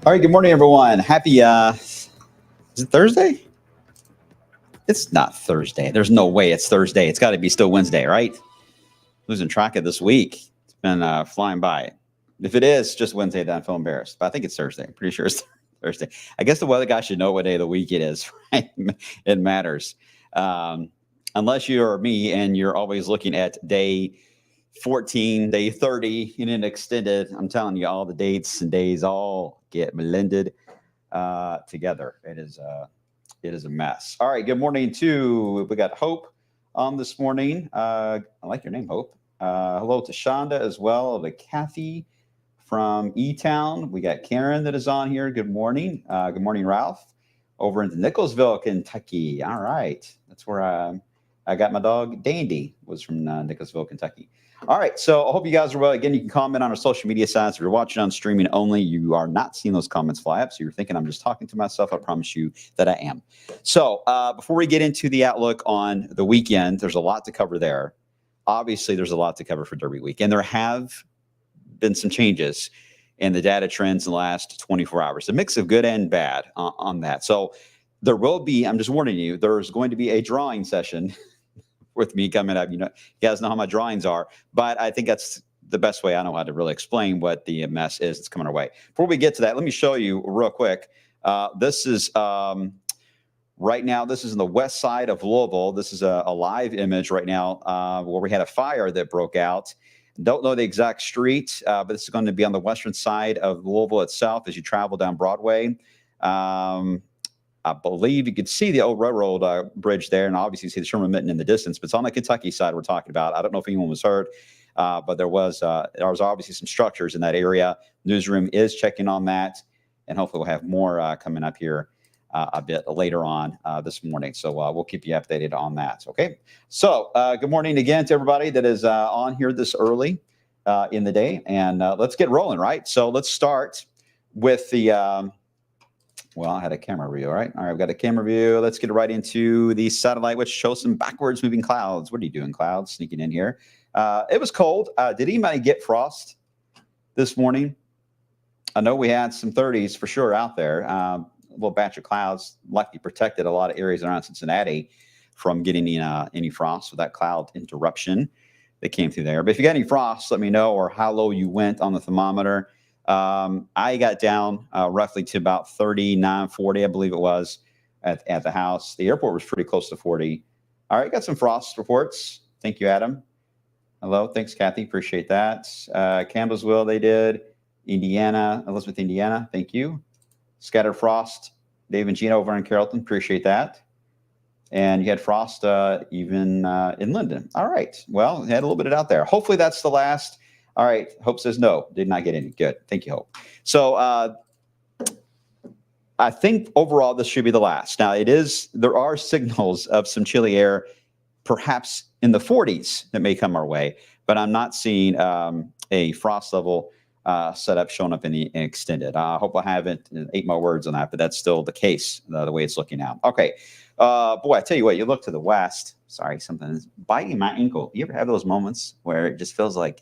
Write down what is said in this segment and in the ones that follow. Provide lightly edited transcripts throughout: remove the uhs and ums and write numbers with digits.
All right, good morning, everyone. Happy, is it Thursday? It's not Thursday. There's no way it's Thursday. It's got to be still Wednesday, right? Losing track of this week. It's been flying by. If it is just Wednesday, then I feel embarrassed. But I think it's Thursday. I'm pretty sure it's Thursday. I guess the weather guy should know what day of the week it is, right? It matters. Unless you're me and you're always looking at day 14, day 30, and then extended. I'm telling you, all the dates and days all get blended together. It is a mess. All right. Good morning to we got Hope on this morning. I like your name, Hope. Hello to Shonda as well, to Kathy from E-Town. We got Karen that is on here. Good morning. Good morning, Ralph, over in Nicholsville, Kentucky. All right. That's where I got my dog Dandy, was from Nicholsville, Kentucky. All right, so I hope you guys are well. Again, you can comment on our social media sites. If you're watching on streaming only, you are not seeing those comments fly up. So you're thinking I'm just talking to myself. I promise you that I am. So before we get into the outlook on the weekend, there's a lot to cover there. Obviously, there's a lot to cover for Derby Week. And there have been some changes in the data trends in the last 24 hours. A mix of good and bad on that. So there will be, I'm just warning you, there's going to be a drawing session with me coming up. You guys know how my drawings are, but I think that's the best way I know how to really explain what the mess is that's coming our way. Before we get to that, let me show you real quick. This is right now, this is in the west side of Louisville. This is a live image right now where we had a fire that broke out. Don't know the exact street, but this is going to be on the western side of Louisville itself as you travel down Broadway. I believe you could see the old railroad bridge there, and obviously you see the Sherman Minton in the distance. But it's on the Kentucky side we're talking about. I don't know if anyone was hurt, but there was obviously some structures in that area. Newsroom is checking on that, and hopefully we'll have more coming up here a bit later on this morning. So we'll keep you updated on that. Okay. So good morning again to everybody that is on here this early in the day, and let's get rolling. Right. So let's start with the. Well, I had a camera view, all right? All right, we've got a camera view. Let's get right into the satellite, which shows some backwards moving clouds. What are you doing, clouds, sneaking in here? It was cold. Did anybody get frost this morning? I know we had some 30s for sure out there. A little batch of clouds likely protected a lot of areas around Cincinnati from getting any frost with that cloud interruption that came through there. But if you got any frost, let me know, or how low you went on the thermometer. I got down roughly to about 39, 40, I believe it was, at the house. The airport was pretty close to 40. All right, got some frost reports. Thank you, Adam. Hello, thanks, Kathy. Appreciate that. Campbellsville, they did. Indiana, Elizabeth, Indiana. Thank you. Scattered frost. Dave and Gina over in Carrollton. Appreciate that. And you had frost even in Linden. All right. Well, had a little bit of it out there. Hopefully that's the last. All right. Hope says no. Did not get any. Good. Thank you, Hope. So I think overall this should be the last. Now there are signals of some chilly air, perhaps in the 40s that may come our way, but I'm not seeing a frost level setup showing up in the extended. I hope I haven't ate my words on that, but that's still the case, the way it's looking out. Okay. Boy, I tell you what, you look to the west. Sorry, something is biting my ankle. You ever have those moments where it just feels like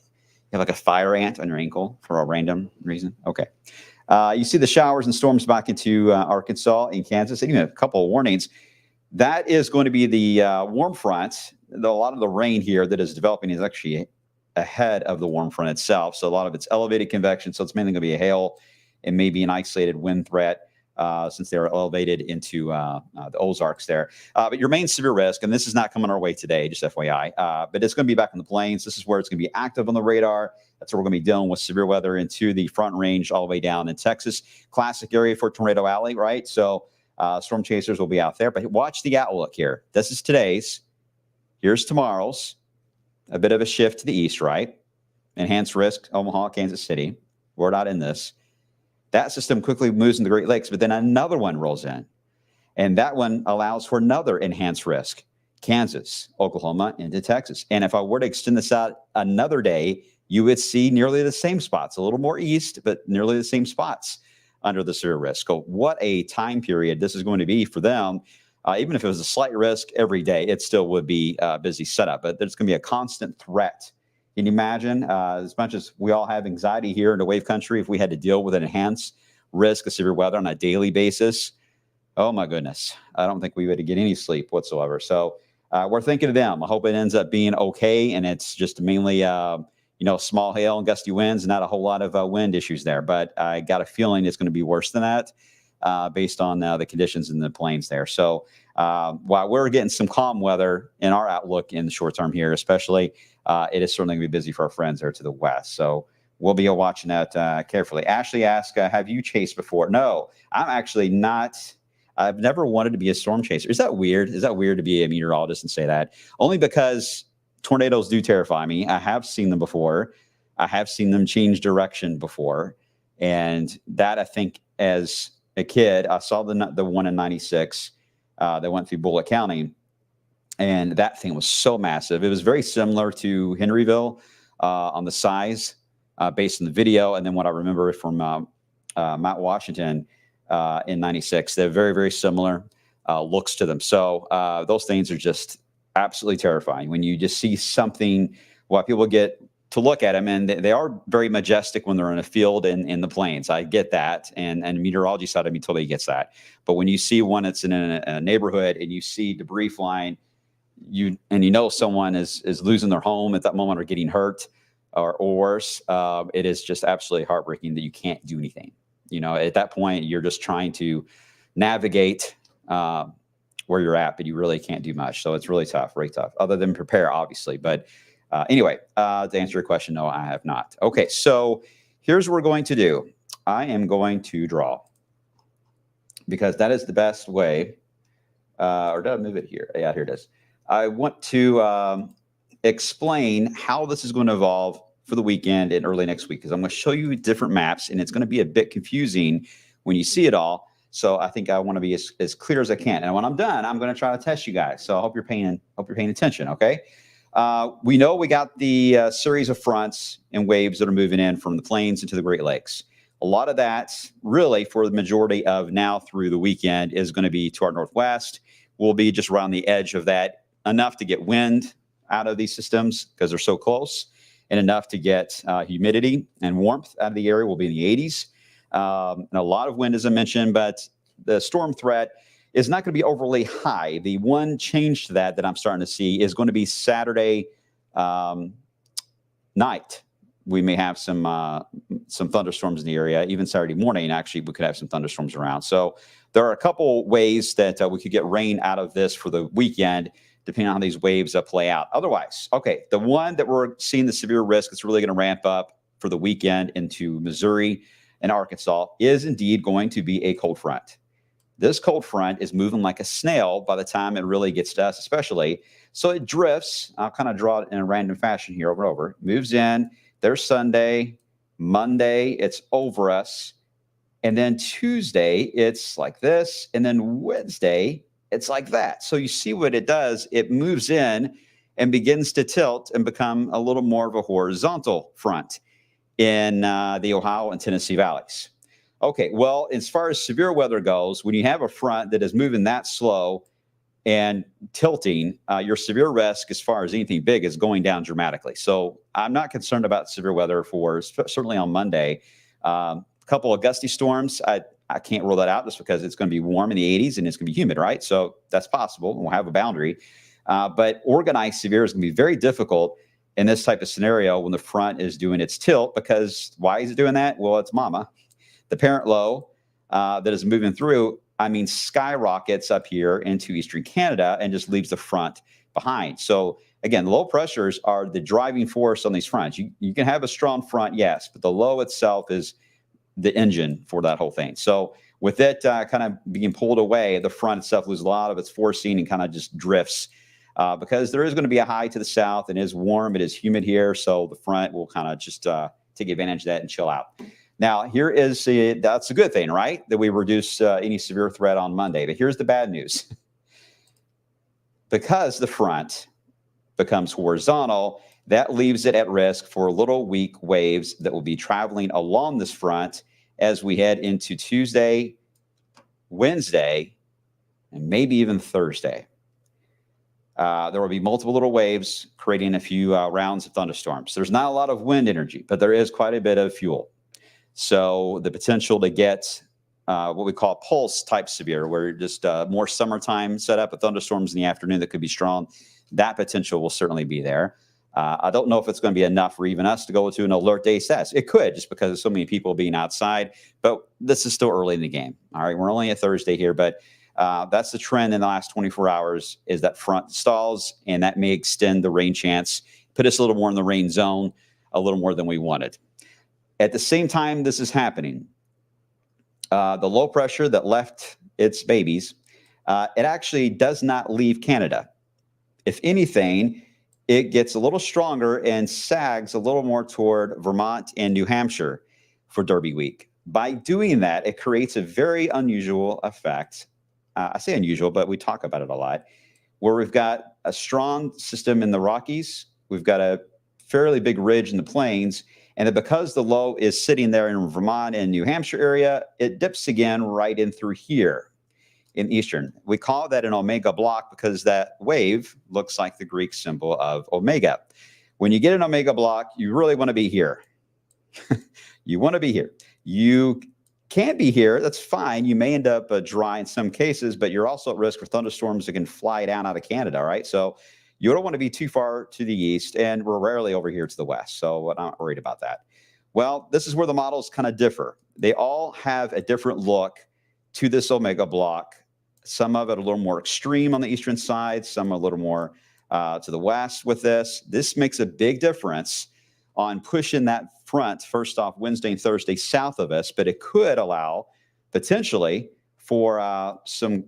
you have like a fire ant on your ankle for a random reason? Okay. You see the showers and storms back into Arkansas and Kansas, and even a couple of warnings. That is going to be the warm front. A lot of the rain here that is developing is actually ahead of the warm front itself. So a lot of it's elevated convection. So it's mainly going to be a hail and maybe an isolated wind threat since they are elevated into the Ozarks there. But your main severe risk, and this is not coming our way today, just FYI, but it's going to be back in the plains. This is where it's going to be active on the radar. That's where we're going to be dealing with severe weather into the Front Range all the way down in Texas. Classic area for Tornado Alley, right? So storm chasers will be out there. But watch the outlook here. This is today's. Here's tomorrow's. A bit of a shift to the east, right? Enhanced risk, Omaha, Kansas City. We're not in this. That system quickly moves in the Great Lakes, but then another one rolls in. And that one allows for another enhanced risk. Kansas, Oklahoma, into Texas. And if I were to extend this out another day, you would see nearly the same spots, a little more east, but nearly the same spots under the severe risk. So what a time period this is going to be for them. Even if it was a slight risk every day, it still would be a busy setup. But there's going to be a constant threat. Can you imagine, as much as we all have anxiety here in the wave country, if we had to deal with an enhanced risk of severe weather on a daily basis, oh my goodness, I don't think we would get any sleep whatsoever. So we're thinking of them. I hope it ends up being okay, and it's just mainly small hail and gusty winds, not a whole lot of wind issues there. But I got a feeling it's going to be worse than that based on the conditions in the plains there. So while we're getting some calm weather in our outlook in the short term here, especially, it is certainly going to be busy for our friends there to the west. So we'll be watching that carefully. Ashley asked, have you chased before? No, I'm actually not. I've never wanted to be a storm chaser. Is that weird? Is that weird to be a meteorologist and say that? Only because tornadoes do terrify me. I have seen them before. I have seen them change direction before. And that, I think, as a kid, I saw the one in 96 that went through Bullitt County. And that thing was so massive. It was very similar to Henryville on the size based on the video. And then what I remember from Mount Washington in 96, they're very, very similar looks to them. So those things are just absolutely terrifying when you just see something. Well, people get to look at them, and they are very majestic when they're in a field in the plains. I get that, and the meteorology side of me totally gets that. But when you see one that's in a neighborhood and you see debris flying, you know someone is losing their home at that moment or getting hurt or worse, it is just absolutely heartbreaking that you can't do anything. At that point, you're just trying to navigate where you're at, but you really can't do much. So it's really tough, very tough, other than prepare, obviously. But anyway, to answer your question, no, I have not. Okay, so here's what we're going to do. I am going to draw because that is the best way. Or did I move it here? Yeah, here it is. I want to explain how this is going to evolve for the weekend and early next week, because I'm going to show you different maps, and it's going to be a bit confusing when you see it all. So I think I want to be as clear as I can. And when I'm done, I'm going to try to test you guys. So I hope you're paying attention. Okay. We know we got the series of fronts and waves that are moving in from the plains into the Great Lakes. A lot of that really for the majority of now through the weekend is going to be to our northwest. We'll be just around the edge of that, enough to get wind out of these systems because they're so close, and enough to get humidity and warmth out of the area. Will be in the 80s. And a lot of wind, as I mentioned, but the storm threat is not going to be overly high. The one change to that I'm starting to see is going to be Saturday night. We may have some thunderstorms in the area. Even Saturday morning, actually, we could have some thunderstorms around. So there are a couple ways that we could get rain out of this for the weekend, depending on how these waves play out. Otherwise, okay, the one that we're seeing the severe risk that's really going to ramp up for the weekend into Missouri and Arkansas is indeed going to be a cold front. This cold front is moving like a snail by the time it really gets to us, especially. So it drifts. I'll kind of draw it in a random fashion here over and over. Moves in. There's Sunday. Monday, it's over us. And then Tuesday, it's like this. And then Wednesday, it's like that. So you see what it does. It moves in and begins to tilt and become a little more of a horizontal front in the Ohio and Tennessee valleys. Okay, well, as far as severe weather goes, when you have a front that is moving that slow and tilting, your severe risk as far as anything big is going down dramatically. So I'm not concerned about severe weather for certainly on Monday. A couple of gusty storms, I can't rule that out just because it's going to be warm in the 80s and it's going to be humid, right? So that's possible. We'll have a boundary. But organized severe is going to be very difficult in this type of scenario when the front is doing its tilt, because why is it doing that? Well, it's mama. The parent low that is moving through, skyrockets up here into eastern Canada and just leaves the front behind. So again, low pressures are the driving force on these fronts. You can have a strong front, yes, but the low itself is the engine for that whole thing. So with it kind of being pulled away, the front itself loses a lot of its forcing and kind of just drifts because there is going to be a high to the south and it is warm. It is humid here. So the front will kind of just take advantage of that and chill out. Now, that's a good thing, right? That we reduce any severe threat on Monday. But here's the bad news. Because the front becomes horizontal, that leaves it at risk for little weak waves that will be traveling along this front as we head into Tuesday, Wednesday, and maybe even Thursday. There will be multiple little waves creating a few rounds of thunderstorms. There's not a lot of wind energy, but there is quite a bit of fuel. So the potential to get what we call pulse type severe, where you're just more summertime setup with thunderstorms in the afternoon that could be strong. That potential will certainly be there. I don't know if it's going to be enough for even us to go to an alert day status. It could, just because of so many people being outside, but this is still early in the game. All right, we're only a Thursday here, but that's the trend in the last 24 hours is that front stalls, and that may extend the rain chance, put us a little more in the rain zone, a little more than we wanted. At the same time this is happening, the low pressure that left its babies, it actually does not leave Canada. If anything, it gets a little stronger and sags a little more toward Vermont and New Hampshire for Derby week. By doing that, it creates a very unusual effect. I say unusual, but we talk about it a lot, where we've got a strong system in the Rockies. We've got a fairly big ridge in the plains. And that because the low is sitting there in Vermont and New Hampshire area, it dips again right in through here in Eastern. We call that an omega block because that wave looks like the Greek symbol of omega. When you get an omega block, you really want to be here. You want to be here. You can't be here. That's fine. You may end up dry in some cases, but you're also at risk for thunderstorms that can fly down out of Canada, right? So you don't want to be too far to the east, and we're rarely over here to the west, so I'm not worried about that. Well, this is where the models kind of differ. They all have a different look to this omega block. Some of it a little more extreme on the eastern side, some a little more to the west with this. This makes a big difference on pushing that front, first off, Wednesday and Thursday south of us, but it could allow potentially for some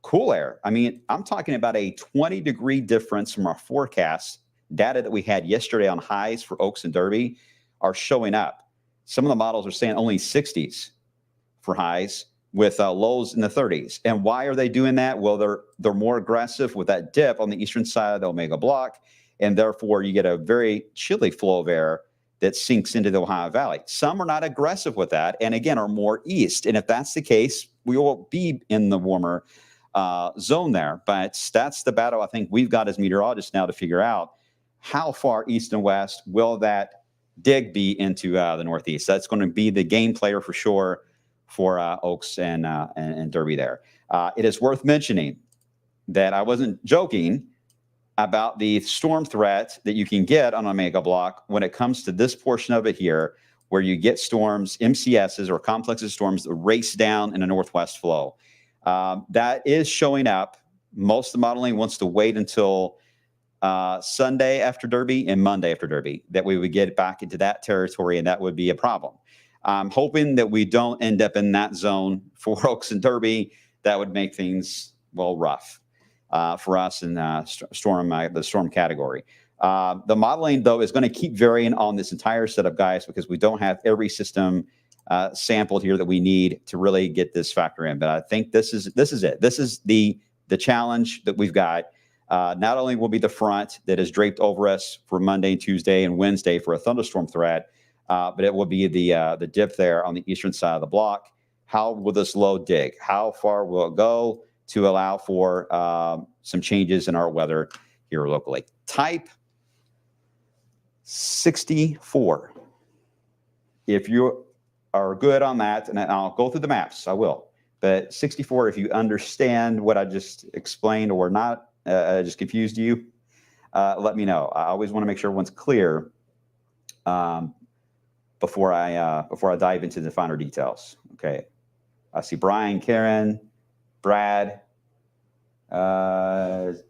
cool air. I mean, I'm talking about a 20-degree difference from our forecast data that we had yesterday on highs for Oaks and Derby are showing up. Some of the models are saying only 60s for highs with lows in the 30s. And why are they doing that? Well, they're more aggressive with that dip on the eastern side of the omega block, and therefore you get a very chilly flow of air that sinks into the Ohio Valley. Some are not aggressive with that, and again are more east. And if that's the case, we will be in the warmer zone there. But that's the battle I think we've got as meteorologists now to figure out how far east and west will that dig be into the northeast. That's going to be the game player for sure for Oaks and Derby there. It is worth mentioning that I wasn't joking about the storm threat that you can get on Omega Block when it comes to this portion of it here, where you get storms, MCSs or complexes of storms that race down in a northwest flow. That is showing up. Most of the modeling wants to wait until Sunday after Derby and Monday after Derby that we would get back into that territory, and that would be a problem. I'm hoping that we don't end up in that zone for Oaks and Derby. That would make things, well, rough for us in the storm category. The modeling, though, is going to keep varying on this entire setup, guys, because we don't have every system sampled here that we need to really get this factor in. But I think this is it. This is the challenge that we've got. Not only will be the front that is draped over us for Monday, Tuesday, and Wednesday for a thunderstorm threat, but it will be the dip there on the eastern side of the block. How will this low dig? How far will it go to allow for some changes in our weather here locally? Type 64. If you are good on that, and I'll go through the maps, I will. But 64, if you understand what I just explained or not, just confused you, let me know. I always want to make sure everyone's clear before I dive into the finer details. Okay, I see Brian, Karen, Brad. Is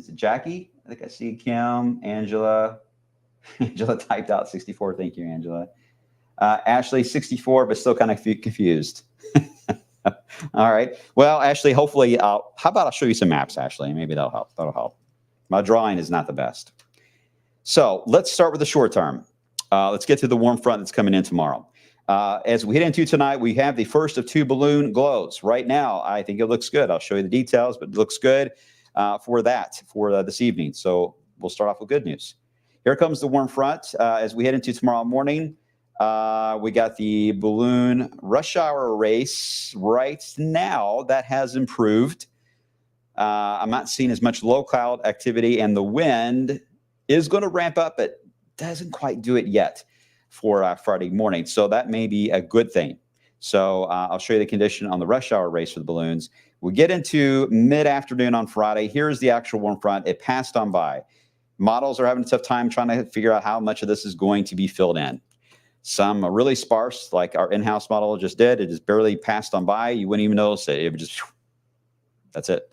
it Jackie? I think I see Kim, Angela. Angela typed out 64. Thank you, Angela. Ashley, 64, but still kind of confused. All right. Well, Ashley, hopefully, how about I'll show you some maps, Ashley? Maybe that'll help. That'll help. My drawing is not the best. So let's start with the short term. Let's get to the warm front that's coming in tomorrow. As we head into tonight, we have the first of two balloon glows. Right now, I think it looks good. I'll show you the details, but it looks good for this evening. So we'll start off with good news. Here comes the warm front. As we head into tomorrow morning, we got the balloon rush hour race right now. That has improved. I'm not seeing as much low cloud activity, and the wind is going to ramp up, but doesn't quite do it yet for Friday morning. So that may be a good thing. So I'll show you the condition on the rush hour race for the balloons. We get into mid-afternoon on Friday. Here's the actual warm front. It passed on by. Models are having a tough time trying to figure out how much of this is going to be filled in. Some are really sparse, like our in-house model just did. It just barely passed on by. You wouldn't even notice it. It would just, that's it.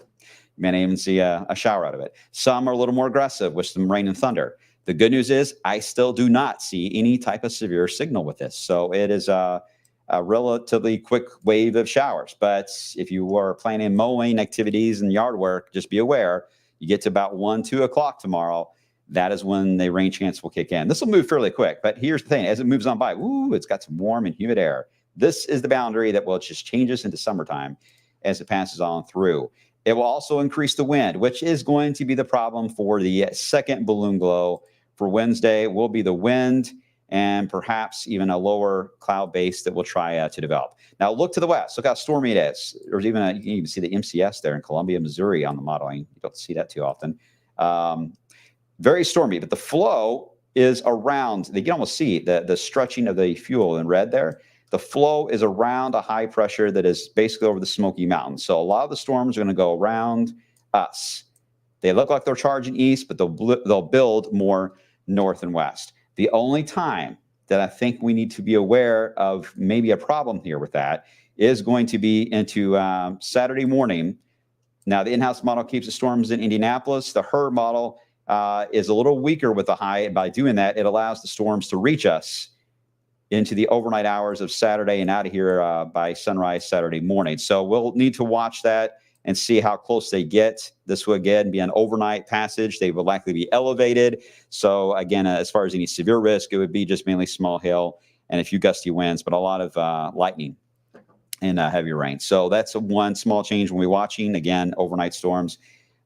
You may not even see a shower out of it. Some are a little more aggressive with some rain and thunder. The good news is I still do not see any type of severe signal with this. So it is a relatively quick wave of showers. But if you are planning mowing activities and yard work, just be aware, you get to about 1, 2 o'clock tomorrow, that is when the rain chance will kick in. This will move fairly quick, but here's the thing. As it moves on by, it's got some warm and humid air. This is the boundary that will just change us into summertime as it passes on through. It will also increase the wind, which is going to be the problem for the second balloon glow. For Wednesday will be the wind and perhaps even a lower cloud base that we'll try to develop. Now look to the west. Look how stormy it is. There's even you can even see the MCS there in Columbia, Missouri on the modeling. You don't see that too often. Very stormy, but the flow is around. You can almost see the stretching of the fuel in red there. The flow is around a high pressure that is basically over the Smoky Mountains. So a lot of the storms are going to go around us. They look like they're charging east, but they'll build more north and west. The only time that I think we need to be aware of maybe a problem here with that is going to be into Saturday morning. Now, the in-house model keeps the storms in Indianapolis. The HER model is a little weaker with the high. And by doing that, it allows the storms to reach us into the overnight hours of Saturday and out of here by sunrise Saturday morning. So we'll need to watch that and see how close they get. This will again be an overnight passage. They will likely be elevated. So again, as far as any severe risk, it would be just mainly small hail and a few gusty winds, but a lot of lightning and heavy rain. So that's one small change when we're watching, again, overnight storms.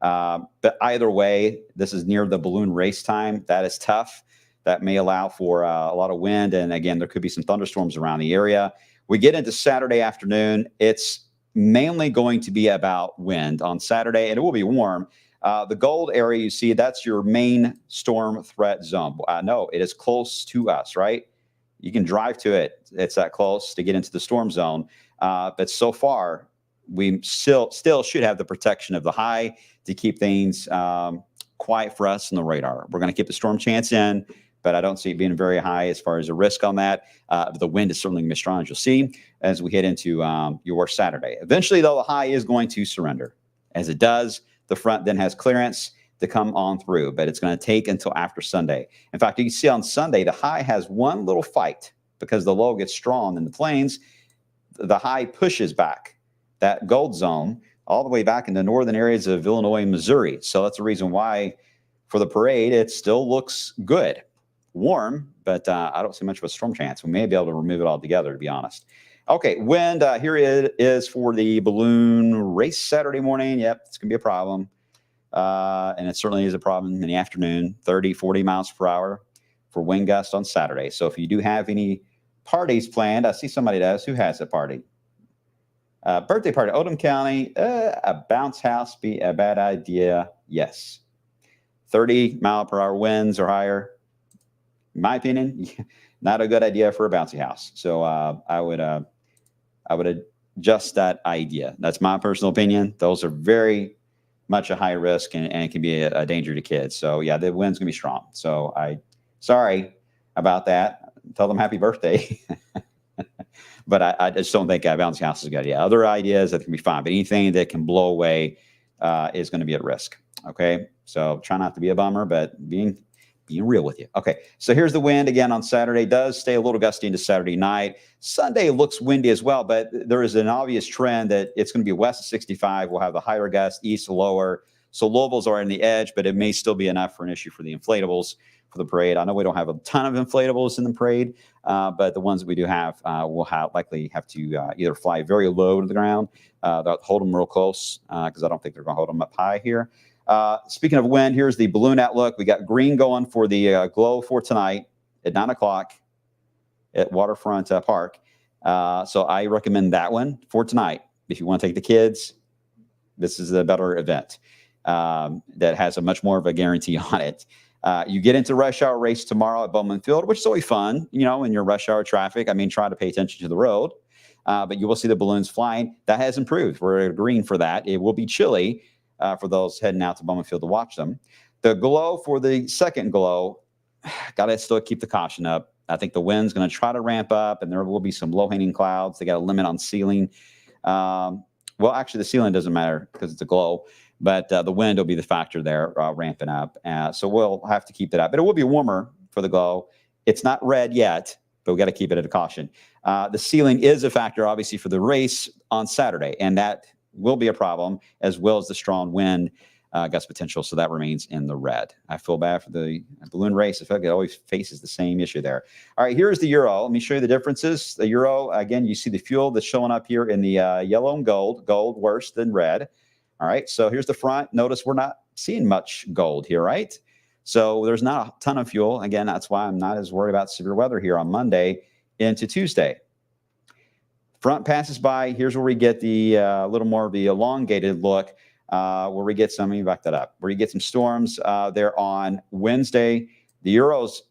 But either way, this is near the balloon race time. That is tough. That may allow for a lot of wind. And again, there could be some thunderstorms around the area. We get into Saturday afternoon. It's mainly going to be about wind on Saturday, and it will be warm. The gold area you see, that's your main storm threat zone. No, it is close to us, right? You can drive to it. It's that close to get into the storm zone. But so far, we still should have the protection of the high to keep things quiet for us in the radar. We're going to keep the storm chance in, but I don't see it being very high as far as a risk on that. The wind is certainly going to be strong, as you'll see, as we head into your Saturday. Eventually, though, the high is going to surrender. As it does, the front then has clearance to come on through, but it's going to take until after Sunday. In fact, you can see on Sunday, the high has one little fight because the low gets strong in the plains. The high pushes back that gold zone all the way back into northern areas of Illinois and Missouri. So that's the reason why for the parade, it still looks good. Warm, but I don't see much of a storm chance. We may be able to remove it all together, to be honest. Okay, wind, here it is for the balloon race Saturday morning. Yep, it's going to be a problem. And it certainly is a problem in the afternoon, 30, 40 miles per hour for wind gusts on Saturday. So if you do have any parties planned, I see somebody does. Who has a party? Birthday party, Oldham County, a bounce house be a bad idea? Yes. 30 mile per hour winds or higher. In my opinion, not a good idea for a bouncy house. So I would adjust that idea. That's my personal opinion. Those are very much a high risk and it can be a danger to kids. So yeah, the wind's gonna be strong. So sorry about that. Tell them happy birthday. But I just don't think a bouncy house is a good idea. Other ideas that can be fine, but anything that can blow away is going to be at risk. Okay, so try not to be a bummer, but being real with you. Okay, so here's the wind again on Saturday. Does stay a little gusty into Saturday night. Sunday looks windy as well, but there is an obvious trend that it's going to be west of 65. We'll have the higher gust, east lower. So Louisville's are in the edge, but it may still be enough for an issue for the inflatables for the parade. I know we don't have a ton of inflatables in the parade, but the ones that we do have will likely have to either fly very low to the ground, hold them real close because I don't think they're going to hold them up high here. Speaking of wind, here's the balloon outlook. We got green going for the glow for tonight at 9 o'clock at Waterfront Park. So I recommend that one for tonight. If you want to take the kids, this is a better event that has a much more of a guarantee on it. You get into rush hour race tomorrow at Bowman Field, which is always fun, in your rush hour traffic. I mean, try to pay attention to the road. but you will see the balloons flying. That has improved. We're agreeing for that. It will be chilly for those heading out to Bowman Field to watch them. The glow for the second glow, got to still keep the caution up. I think the wind's going to try to ramp up, and there will be some low-hanging clouds. They got a limit on ceiling. Well, actually, the ceiling doesn't matter because it's a glow, but the wind will be the factor there, ramping up. So we'll have to keep that up. But it will be warmer for the glow. It's not red yet, but we got to keep it at a caution. The ceiling is a factor, obviously, for the race on Saturday, and that will be a problem, as well as the strong wind gust potential. So that remains in the red. I feel bad for the balloon race. I feel like it always faces the same issue there. All right, here's the Euro. Let me show you the differences. The Euro, again, you see the fuel that's showing up here in the yellow and gold. Gold worse than red. All right, so here's the front. Notice we're not seeing much gold here, right? So there's not a ton of fuel. Again, that's why I'm not as worried about severe weather here on Monday into Tuesday. Front passes by. Here's where we get the little more of the elongated look, where we get some, let me back that up, where you get some storms there on Wednesday. The Euro's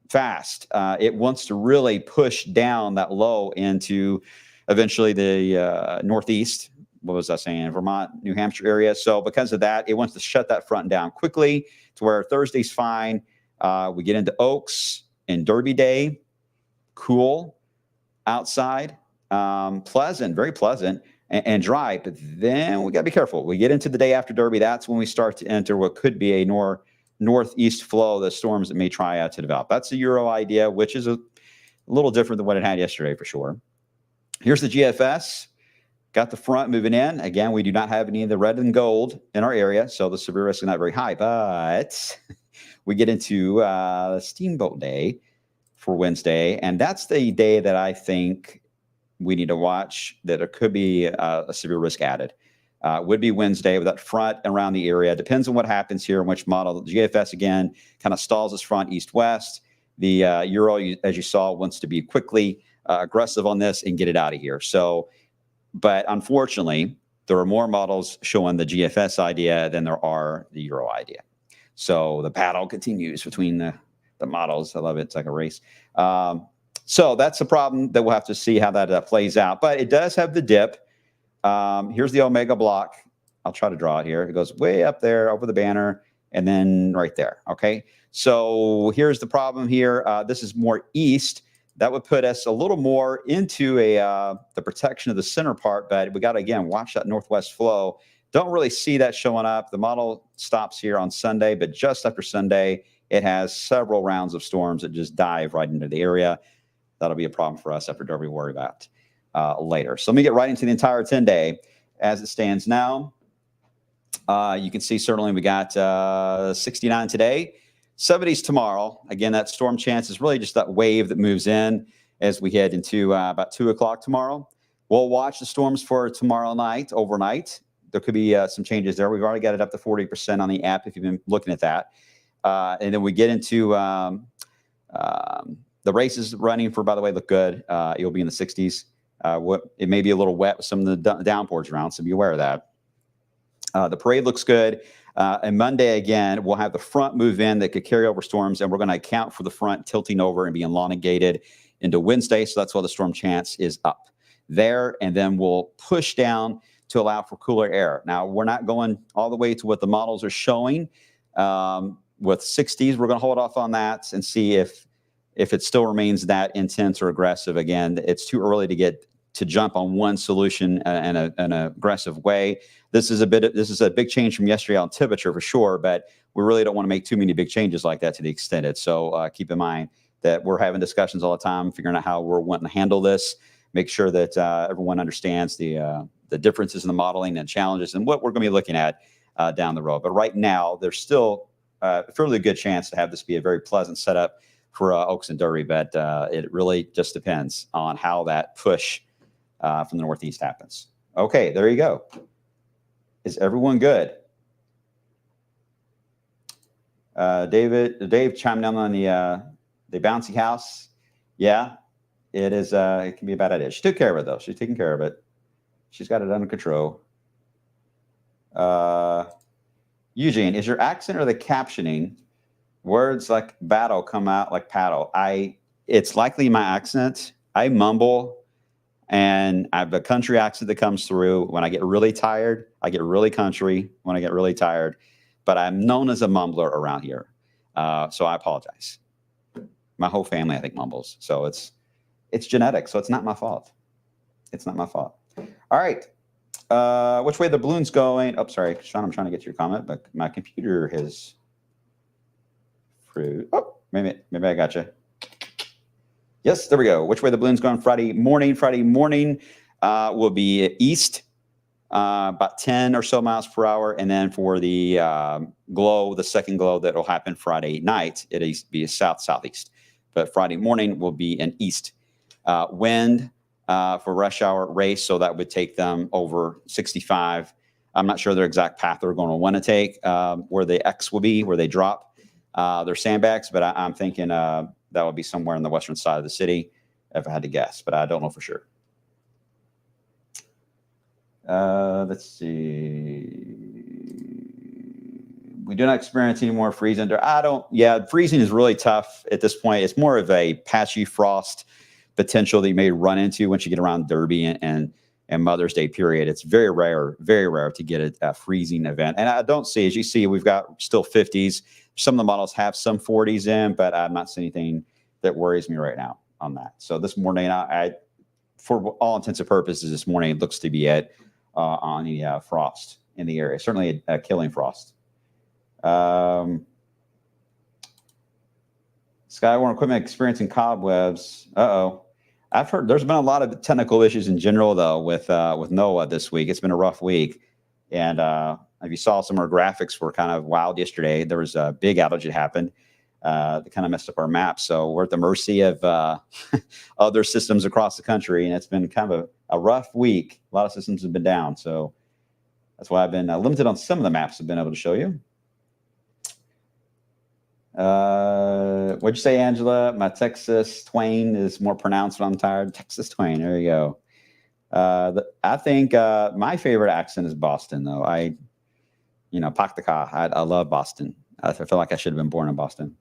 fast. It wants to really push down that low into eventually the northeast. What was I saying? Vermont, New Hampshire area. So because of that, it wants to shut that front down quickly to where Thursday's fine. We get into Oaks and Derby Day. Cool outside. Pleasant, very pleasant and dry. But then we got to be careful. We get into the day after Derby. That's when we start to enter what could be a northeast flow, the storms that may try out to develop. That's the Euro idea, which is a little different than what it had yesterday for sure. Here's the GFS. Got the front moving in. Again, we do not have any of the red and gold in our area, so the severe risk is not very high. But we get into Steamboat Day for Wednesday, and that's the day that I think we need to watch that there could be a severe risk added. Would be Wednesday with that front around the area. Depends on what happens here and which model. The GFS, again, kind of stalls this front east-west. The Euro, as you saw, wants to be quickly aggressive on this and get it out of here. So, but unfortunately, there are more models showing the GFS idea than there are the Euro idea. So the battle continues between the models. I love it. It's like a race. So that's the problem that we'll have to see how that plays out. But it does have the dip. Here's the Omega block. I'll try to draw it here. It goes way up there over the banner and then right there. Okay. So here's the problem here. This is more east. That would put us a little more into the protection of the center part, but we got to, again, watch that northwest flow. Don't really see that showing up. The model stops here on Sunday, but just after Sunday, it has several rounds of storms that just dive right into the area. That'll be a problem for us after Derby, worry about later. So let me get right into the entire 10-day as it stands now. You can see certainly we got 69 today. 70s tomorrow. Again, that storm chance is really just that wave that moves in as we head into about 2 o'clock tomorrow. We'll watch the storms for tomorrow night, overnight. There could be some changes there. We've already got it up to 40% on the app if you've been looking at that. And then we get into the races running for, by the way, look good. You'll be in the 60s. It may be a little wet with some of the downpours around, so be aware of that. The parade looks good. And Monday, again, we'll have the front move in that could carry over storms, and we're going to account for the front tilting over and being elongated into Wednesday. So that's why the storm chance is up there. And then we'll push down to allow for cooler air. Now, we're not going all the way to what the models are showing. With 60s, we're going to hold off on that and see if it still remains that intense or aggressive. Again, it's too early to jump on one solution in an aggressive way. This is a big change from yesterday on temperature for sure, but we really don't want to make too many big changes like that to the extent it. So keep in mind that we're having discussions all the time, figuring out how we're wanting to handle this, make sure that everyone understands the differences in the modeling and challenges and what we're going to be looking at down the road. But right now, there's still a fairly good chance to have this be a very pleasant setup for Oaks and Derby, but it really just depends on how that push from the northeast happens. Okay, there you go. Is everyone good? Dave chimed in on the bouncy house. Yeah, it is. It can be a bad idea. She took care of it though. She's taking care of it. She's got it under control. Eugene, is your accent or the captioning? Words like battle come out like paddle. It's likely my accent. I mumble. And I have a country accent that comes through. When I get really tired, I get really country when I get really tired. But I'm known as a mumbler around here. So I apologize. My whole family, I think, mumbles. So it's genetic. So it's not my fault. It's not my fault. All right. Which way the balloon's going? Oh, sorry, Sean, I'm trying to get to your comment, but my computer has froze. Oh, maybe I got you. Yes, there we go. Which way the balloon's going? Friday morning will be east, about 10 or so miles per hour. And then for the glow, the second glow that will happen Friday night, it'll be a south-southeast. But Friday morning will be an east wind for rush hour race. So that would take them over 65. I'm not sure their exact path they're going to want to take, where the X will be, where they drop their sandbags. But I'm thinking that would be somewhere on the western side of the city, if I had to guess, but I don't know for sure. Let's see. We do not experience any more freezing. Freezing is really tough at this point. It's more of a patchy frost potential that you may run into once you get around Derby and Mother's Day period. It's very rare to get a freezing event. And I don't see, as you see, we've got still 50s. Some of the models have some 40s in, but I'm not seeing anything that worries me right now on that. So this morning, I for all intents and purposes, this morning it looks to be on the frost in the area. Certainly a killing frost. Skywarn equipment experiencing cobwebs. I've heard there's been a lot of technical issues in general, though, with NOAA this week. It's been a rough week. And if you saw some of our graphics were kind of wild yesterday, there was a big outage that happened that kind of messed up our map. So we're at the mercy of other systems across the country. And it's been kind of a rough week. A lot of systems have been down. So that's why I've been limited on some of the maps I've been able to show you. What'd you say, Angela? My Texas twang is more pronounced when I'm tired. Texas twang. There you go. I think my favorite accent is Boston, though. Pak the ka. I love Boston. I feel like I should have been born in Boston.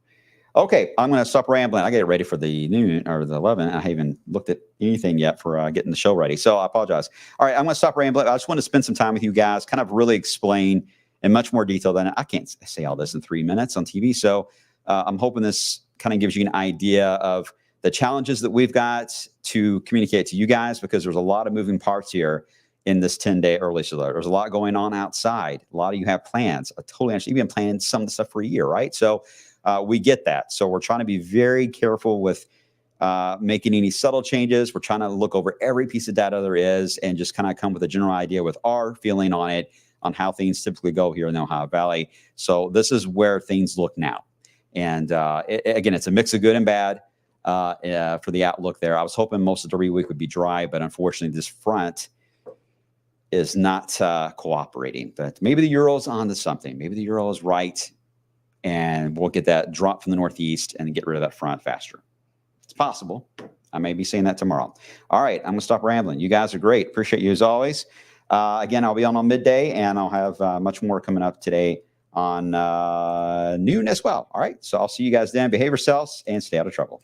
Okay, I'm going to stop rambling. I get ready for the noon or the 11. I haven't looked at anything yet for getting the show ready, so I apologize. All right, I'm going to stop rambling. I just want to spend some time with you guys, kind of really explain in much more detail than I can't say all this in 3 minutes on TV. So I'm hoping this kind of gives you an idea of the challenges that we've got to communicate to you guys, because there's a lot of moving parts here in this 10-day early alert. There's a lot going on outside. A lot of you have plans. I totally understand. You've been planning some of the stuff for a year, right? So we get that. So we're trying to be very careful with making any subtle changes. We're trying to look over every piece of data there is and just kind of come with a general idea with our feeling on it, on how things typically go here in the Ohio Valley. So this is where things look now. And again, it's a mix of good and bad for the outlook there. I was hoping most of the week would be dry, but unfortunately this front is not cooperating. But maybe the Euro's onto something. Maybe the Euro is right, and we'll get that drop from the northeast and get rid of that front faster. It's possible. I may be saying that tomorrow. All right, I'm going to stop rambling. You guys are great. Appreciate you as always. Again, I'll be on midday, and I'll have much more coming up today on noon as well. All right, so I'll see you guys then. Behave yourselves and stay out of trouble.